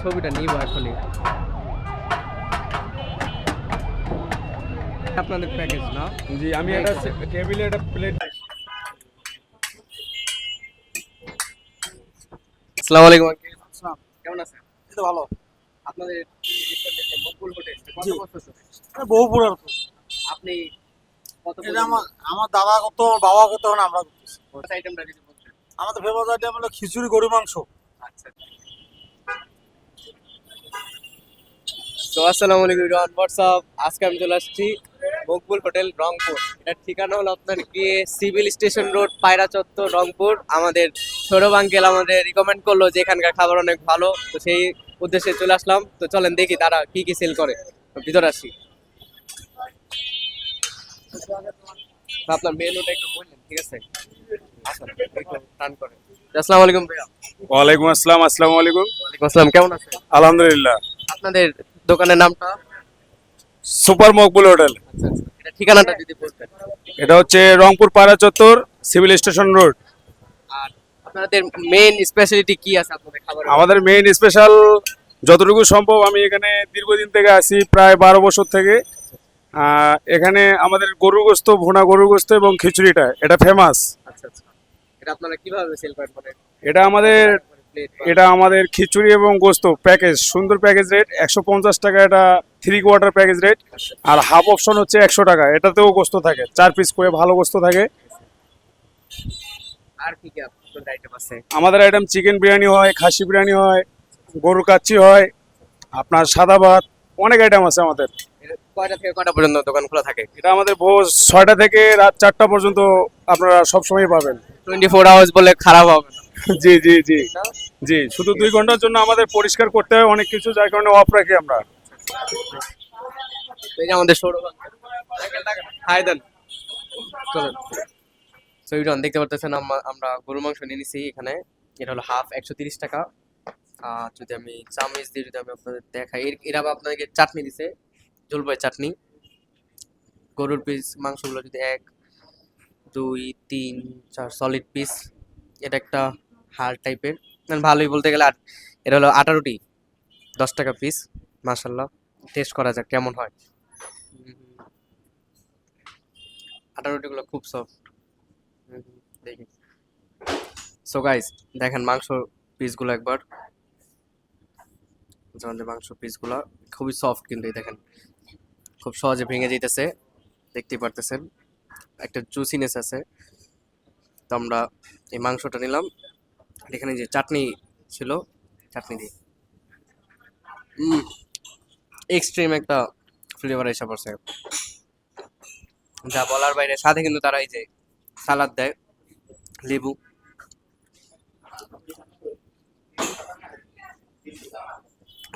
ছবিটা নিব এখনই। আপনাদের প্যাকেজ না? জি, আমি একটা টেবিলে একটা প্লেট। আসসালামু আলাইকুম আঙ্কেল, আসসালাম। কেমন আছেন? এই তো ভালো। আপনাদের মকবুল হোটেল কত জি। বছর ধরে? বহু পুরানো তো। আপনি কত এটা আমার দাদা করতো, আমার বাবা করতো, এখন আমরা করতেছি। আইটেমটা যদি বলতেন। আমাদের ফেভারিট আইটেম হলো খিচুড়ি, গরু মাংস। আচ্ছা। তো আসসালামু আলাইকুম এভরিওয়ান, হোয়াটসঅ্যাপ। আজকে আমি চলে আসছি মকবুল হোটেল রংপুর। এটার ঠিকানা হলো আপনার কি সিভিল স্টেশন রোড, পায়রা চত্বর, রংপুর। আমাদের সৌরভ আঙ্কেল আমাদের রিকমেন্ড করলো যে এখানকার খাবার অনেক ভালো, তো সেই উদ্দেশ্যে চলে আসলাম। তো চলেন দেখি তারা কি কি সেল করে। তো ভিতরে আসি। তো আপনার মেনুটা একটু বললেন, ঠিক আছে? আসুন, একটু টান করে। আসসালামু আলাইকুম ভাইয়া। ওয়ালাইকুম আসসালাম। আসসালামু আলাইকুম। ওয়ালাইকুম আসসালাম, কেমন আছেন? আলহামদুলিল্লাহ। আপনাদের দোকানের নামটা? Super Maqbool hotel. আচ্ছা আচ্ছা, এটা ঠিকানাটা যদি বলতেন। এটা হচ্ছে রংপুর পায়রা চত্বর, সিভিল স্টেশন রোড। আর আপনাদের মেইন স্পেশালিটি কি আছে আপনাদের খাবারে? আমাদের মেইন স্পেশাল যতটুকু সম্ভব, আমি এখানে দীর্ঘদিন থেকে আছি, প্রায় 12 বছর থেকে। এখানে আমাদের গরুর গোস্ত, ভুনা গরুর গোস্ত এবং খিচুড়িটা এটা ফেমাস। আচ্ছা আচ্ছা, এটা আপনারা কিভাবে সেল করেন? মানে এটা আমাদের প্লেট? এটা আমাদের খিচুড়ি এবং গোস্ত প্যাকেজ, সুন্দর প্যাকেজ রেট 150 টাকা। এটা 3/4 প্যাকেজ রেট। আর হাফ অপশন হচ্ছে 100 টাকা। এটাতেও গোস্ত থাকে, 4 পিস করে ভালো গোস্ত থাকে। আর কি কি আপনাদের আইটেম আছে? আমাদের আইটেম চিকেন বিরিয়ানি হয়, খাসি বিরিয়ানি হয়, গরুর কাচ্চি হয়, আপনার সাদা ভাত, অনেক আইটেম আছে আমাদের। এটা কয়টা থেকে কয়টা পর্যন্ত দোকান খোলা থাকে? এটা আমাদের ভোর 6টা থেকে রাত 4টা পর্যন্ত আপনারা সবসময় পাবেন। 24 আওয়ার্স বলে খারাপ হবে না। জি জি জি জি, শুধু 2 ঘন্টার জন্য আমাদের পরিষ্কার করতে হয় অনেক কিছু, যার কারণে অফ রাখি আমরা। তো এই যে আমাদের সৌরভ হাই দেন, চলেন। সো ইউরান দেখতে পারতেছেন আমরা গরু মাংস নিয়ে নিছি এখানে। এটা হলো হাফ 130 টাকা। আর যদি আমি চামিচ দিয়ে যদি আমি আপনাদের দেখাই, এরা আবার আপনাদেরকে চাটনি দিছে, জলপাই চাটনি। গরুর পিস মাংসগুলো যদি 1 2 3 4 সলিড পিস। এটা একটা হাড় টাইপের, মানে ভালোই বলতে গেলে। আর এটা হলো আটা রুটি, 10 টাকা পিস। মাশাল্লাহ, টেস্ট করা যাক কেমন হয়। আটা রুটিগুলো খুব সফট। দেখি। সো গাইস, দেখেন মাংস পিসগুলো একবার। আমাদের মাংস পিসগুলো খুবই সফট, কিন্তু এই দেখেন খুব সহজে ভেঙে যাইতেছে, দেখতেই পারতেছেন। একটা জুসিনেস আছে। তো আমরা এই মাংসটা নিলাম। এখানে যে চাটনি ছিল, চাটনি দিয়ে এক্সট্রিম একটা ফ্লেভার এসে পড়ছে, যা বলার বাইরে। সাথে কিন্তু তারা এই যে সালাদ দেয়, লেবু।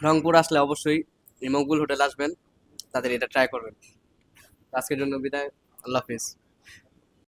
রংপুর আসলে অবশ্যই এই মকবুল হোটেল আসবেন, তাদের এটা ট্রাই করবেন। আজকের জন্য বিদায়, আল্লাহ হাফিজ।